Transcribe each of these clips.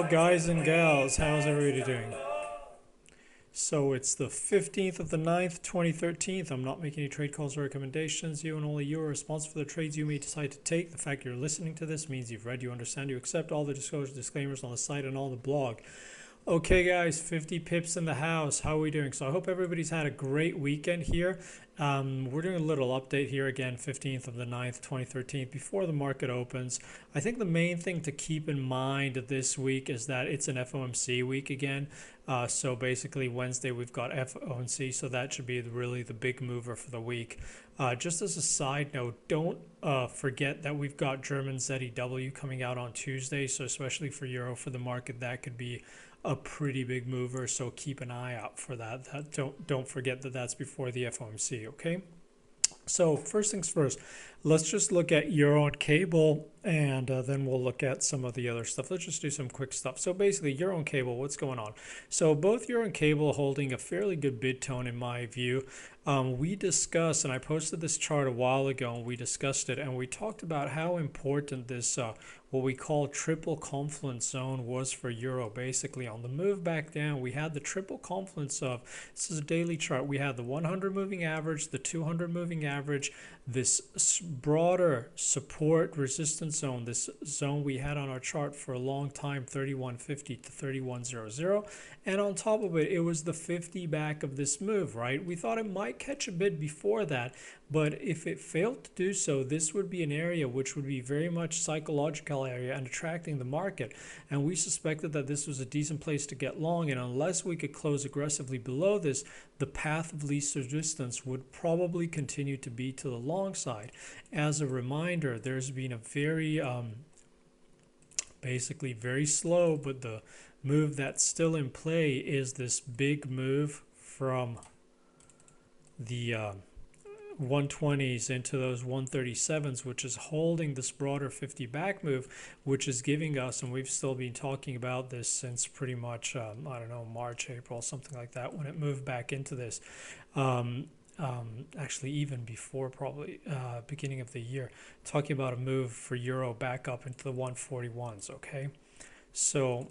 up, guys and gals? How's everybody doing? So it's the 15th of the 9th, 2013. I'm not making any trade calls or recommendations. You and only you are responsible for the trades you may decide to take. The fact you're listening to this means you've read, you understand, you accept all the disclosure disclaimers on the site and on the blog. Okay, guys, 50 pips in the house. How are we doing? So I hope everybody's had a great weekend here. We're doing a little update here again, 15th of the 9th, 2013, before the market opens. I think the main thing to keep in mind this week is that it's an FOMC week again. So basically Wednesday we've got FOMC, so that should be really the big mover for the week. Just as a side note, don't forget that we've got German ZEW coming out on Tuesday, so especially for Euro, for the market, that could be a pretty big mover, so keep an eye out for that. Don't forget that that's before the FOMC, okay? So first things first, let's just look at Euro and cable, and then we'll look at some of the other stuff. Let's just do some quick stuff. So basically, Euro and cable, what's going on? So both Euro and cable holding a fairly good bid tone in my view. We discussed, and I posted this chart a while ago, and we discussed it, and we talked about how important this what we call triple confluence zone was for Euro. Basically, on the move back down, we had the triple confluence of, this is a daily chart, we had the 100 moving average, the 200 moving average, this broader support resistance zone, this zone we had on our chart for a long time, 3150 to 3100, and on top of it, it was the 50 back of this move, right? We thought it might catch a bid before that, but if it failed to do so, this would be an area which would be very much psychological area and attracting the market, and we suspected that this was a decent place to get long, and unless we could close aggressively below this, the path of least resistance would probably continue to be to the long side. As a reminder, there's been a very basically very slow, but the move that's still in play is this big move from the 120s into those 137s, which is holding this broader 50 back move, which is giving us, and we've still been talking about this since pretty much I don't know, March, April, something like that, when it moved back into this, actually even before, probably beginning of the year, talking about a move for Euro back up into the 141s. Okay, so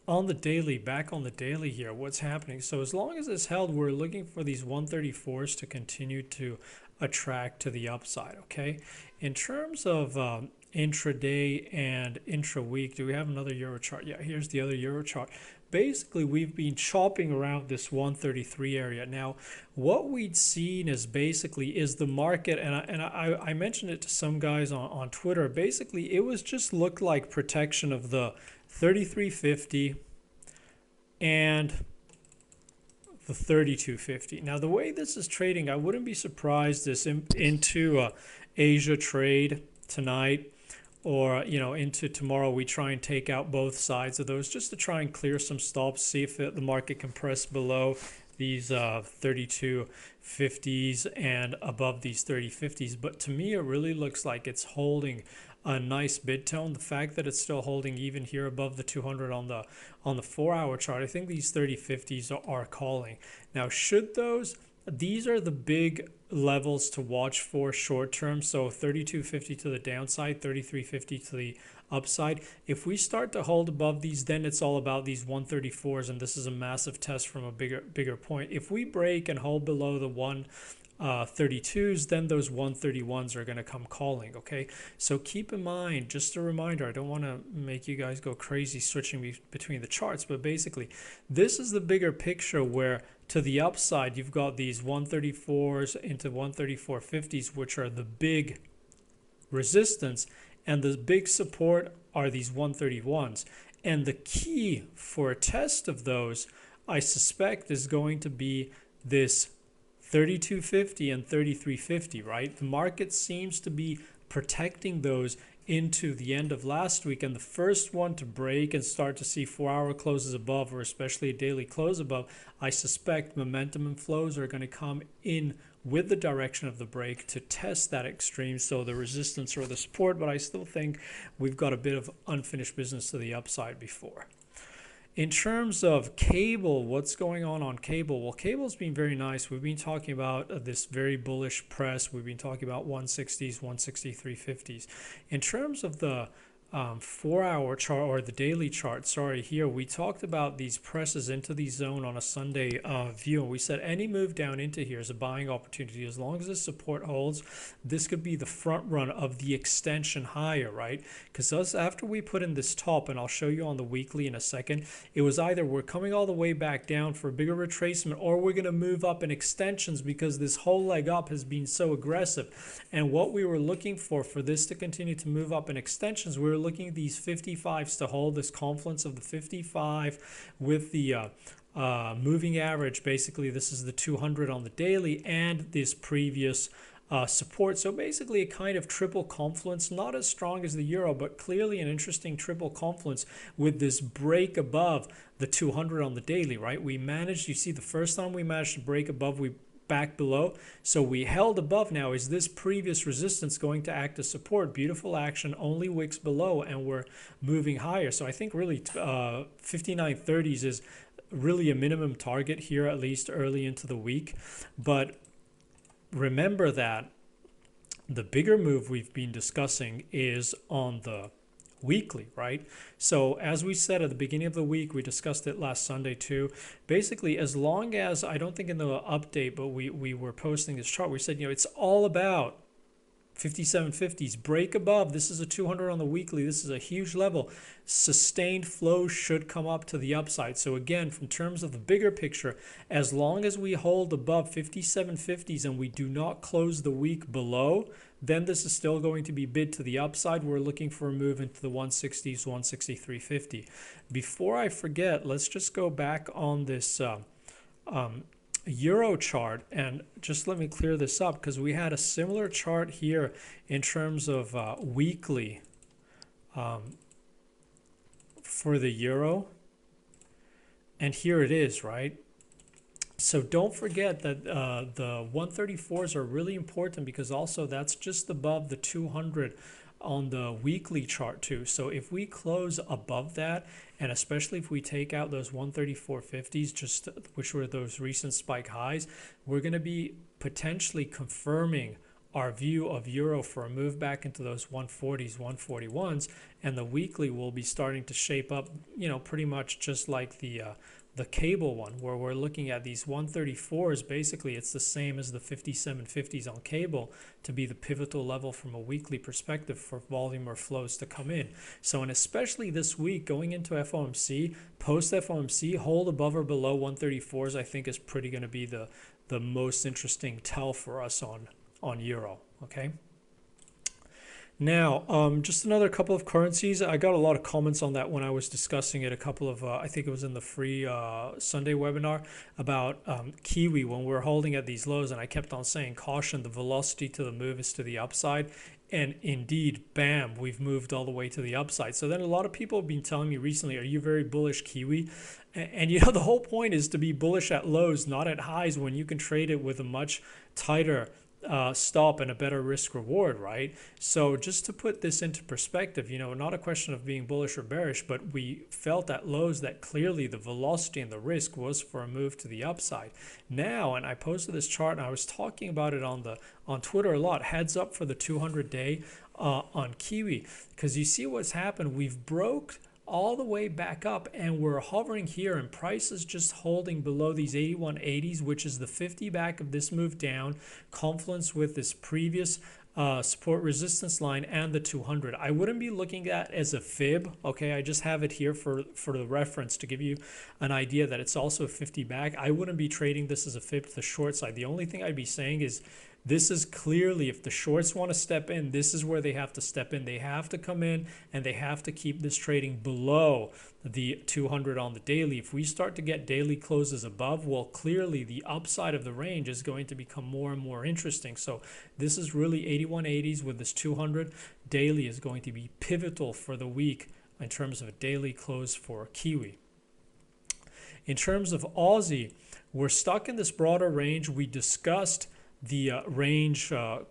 on the daily, back on the daily here, what's happening? So as long as it's held, we're looking for these 134s to continue to attract to the upside, okay? In terms of intraday and intra-week, do we have another Euro chart? Yeah, here's the other Euro chart. Basically, we've been chopping around this 133 area. Now, what we'd seen is the market, and I mentioned it to some guys on Twitter, basically it was just looked like protection of the 3350 and the 3250. Now, the way this is trading, I wouldn't be surprised this into Asia trade tonight, or into tomorrow we try and take out both sides of those just to try and clear some stops, see if the market can press below these 3250s and above these 3050s. But to me, it really looks like it's holding a nice bid tone. The fact that it's still holding even here above the 200 on the 4-hour chart, I think these 3050s are calling. Now, these are the big levels to watch for short term. So 3250 to the downside, 3350 to the upside. If we start to hold above these, then it's all about these 134s, and this is a massive test from a bigger point. If we break and hold below the 132s, then those 131s are going to come calling, okay? So keep in mind, just a reminder, I don't want to make you guys go crazy switching between the charts, but basically this is the bigger picture where to the upside you've got these 134s into 134.50s, which are the big resistance, and the big support are these 131s. And the key for a test of those, I suspect, is going to be this 3250 and 3350, right? The market seems to be protecting those into the end of last week, and the first one to break and start to see 4-hour closes above, or especially a daily close above, I suspect momentum and flows are going to come in with the direction of the break to test that extreme, so the resistance or the support. But I still think we've got a bit of unfinished business to the upside before. In terms of cable, what's going on cable? Well, cable's been very nice. We've been talking about this very bullish press. We've been talking about 160s, 163.50s. In terms of the 4-hour chart, or the daily chart, sorry, here we talked about these presses into the zone on a Sunday view, and we said any move down into here is a buying opportunity. As long as this support holds, this could be the front run of the extension higher, right? Because after we put in this top, and I'll show you on the weekly in a second, it was either we're coming all the way back down for a bigger retracement, or we're going to move up in extensions because this whole leg up has been so aggressive. And what we were looking for this to continue to move up in extensions, we were looking at these 55s to hold, this confluence of the 55 with the moving average. Basically, this is the 200 on the daily and this previous support. So basically a kind of triple confluence, not as strong as the euro, but clearly an interesting triple confluence with this break above the 200 on the daily, right? We managed, you see the first time we managed to break above, we back below, so we held above. Now is this previous resistance going to act as support? Beautiful action, only wicks below, and we're moving higher. So I think really 59.30s is really a minimum target here, at least early into the week. But remember that the bigger move we've been discussing is on the weekly, right? So as we said at the beginning of the week, we discussed it last Sunday too. Basically, as long as, I don't think in the update, but we were posting this chart, we said, you know, it's all about 57.50s, break above. This is a 200 on the weekly. This is a huge level. Sustained flow should come up to the upside. So again, from terms of the bigger picture, as long as we hold above 57.50s and we do not close the week below, then this is still going to be bid to the upside. We're looking for a move into the 160s, 163.50. Before I forget, let's just go back on this euro chart, and just let me clear this up, because we had a similar chart here in terms of weekly for the euro, and here it is, right? So don't forget that the 134s are really important, because also that's just above the 200 on the weekly chart too. So if we close above that, and especially if we take out those 134.50s, just which were those recent spike highs, we're going to be potentially confirming our view of euro for a move back into those 140s, 141s, and the weekly will be starting to shape up, you know, pretty much just like the cable one, where we're looking at these 134s. Basically it's the same as the 57.50s on cable to be the pivotal level from a weekly perspective for volume or flows to come in. So, and especially this week going into FOMC, post FOMC, hold above or below 134s I think is pretty going to be the most interesting tell for us on euro. Okay, now, just another couple of currencies. I got a lot of comments on that when I was discussing it a couple of, I think it was in the free Sunday webinar about Kiwi when we're holding at these lows, and I kept on saying caution, the velocity to the move is to the upside. And indeed, bam, we've moved all the way to the upside. So then a lot of people have been telling me recently, are you very bullish Kiwi? And you know, the whole point is to be bullish at lows, not at highs, when you can trade it with a much tighter stop and a better risk reward, right? So just to put this into perspective, you know, not a question of being bullish or bearish, but we felt at lows that clearly the velocity and the risk was for a move to the upside. Now, and I posted this chart and I was talking about it on Twitter a lot, heads up for the 200-day on Kiwi, because you see what's happened. We've broke all the way back up and we're hovering here, and price is just holding below these 81.80s, which is the 50 back of this move down, confluence with this previous support resistance line and the 200. I wouldn't be looking at as a fib, okay? I just have it here for the reference to give you an idea that it's also 50 back. I wouldn't be trading this as a fib to the short side. The only thing I'd be saying is this is clearly, if the shorts want to step in, this is where they have to step in. They have to come in and they have to keep this trading below the 200 on the daily. If we start to get daily closes above, well, clearly the upside of the range is going to become more and more interesting. So this is really 81.80s with this 200. Daily is going to be pivotal for the week in terms of a daily close for Kiwi. In terms of Aussie, we're stuck in this broader range. We discussed the range a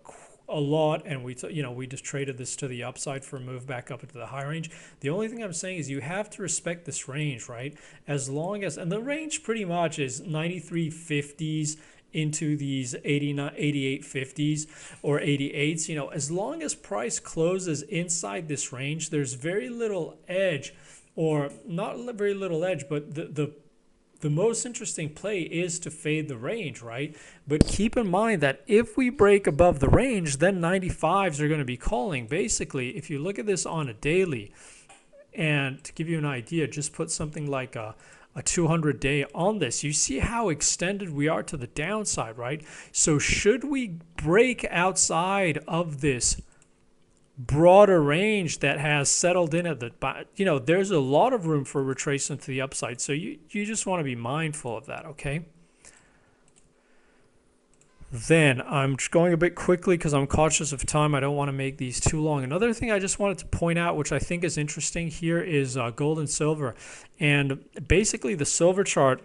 lot, and we just traded this to the upside for a move back up into the high range. The only thing I'm saying is you have to respect this range, right? As long as, and the range pretty much is 93.50s into these 89, 88.50s or 88s. You know, as long as price closes inside this range, there's very little edge, or not very little edge, but the most interesting play is to fade the range, right? But keep in mind that if we break above the range, then 95s are going to be calling. Basically, if you look at this on a daily, and to give you an idea, just put something like a 200-day on this. You see how extended we are to the downside, right? So should we break outside of this broader range that has settled in at the, you know, there's a lot of room for retracement to the upside. So you just want to be mindful of that, okay? Then I'm just going a bit quickly because I'm cautious of time. I don't want to make these too long. Another thing I just wanted to point out, which I think is interesting here, is gold and silver. And basically the silver chart,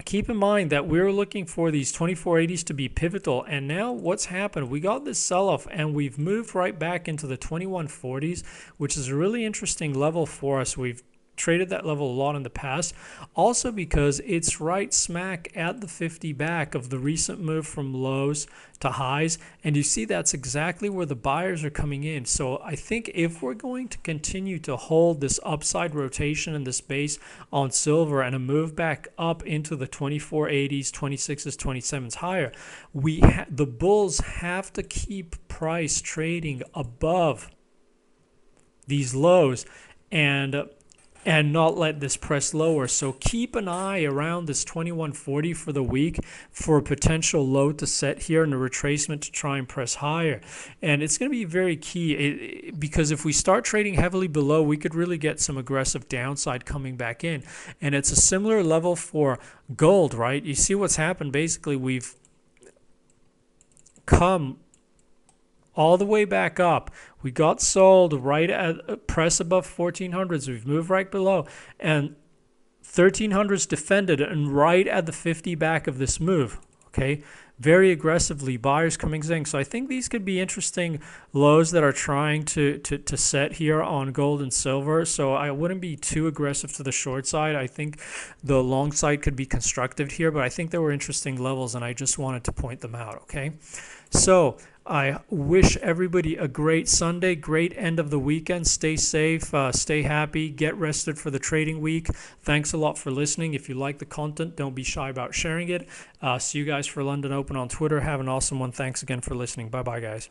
keep in mind that we're looking for these 2480s to be pivotal. And now what's happened? We got this sell-off and we've moved right back into the 2140s, which is a really interesting level for us. We've traded that level a lot in the past, also because it's right smack at the 50 back of the recent move from lows to highs, and you see that's exactly where the buyers are coming in. So I think if we're going to continue to hold this upside rotation in this base on silver and a move back up into the 2480s, 26s, 27s higher, the bulls have to keep price trading above these lows and not let this press lower. So keep an eye around this 2140 for the week for a potential low to set here and a retracement to try and press higher. And it's going to be very key because if we start trading heavily below, we could really get some aggressive downside coming back in. And it's a similar level for gold, right? You see what's happened. Basically, we've come all the way back up. We got sold right at press above 1400s. We've moved right below, and 1300s defended and right at the 50 back of this move. Okay, very aggressively, buyers coming in. So I think these could be interesting lows that are trying to set here on gold and silver. So I wouldn't be too aggressive to the short side. I think the long side could be constructive here, but I think there were interesting levels and I just wanted to point them out. Okay, so I wish everybody a great Sunday, great end of the weekend. Stay safe, stay happy, get rested for the trading week. Thanks a lot for listening. If you like the content, don't be shy about sharing it. See you guys for London Open on Twitter. Have an awesome one. Thanks again for listening. Bye-bye, guys.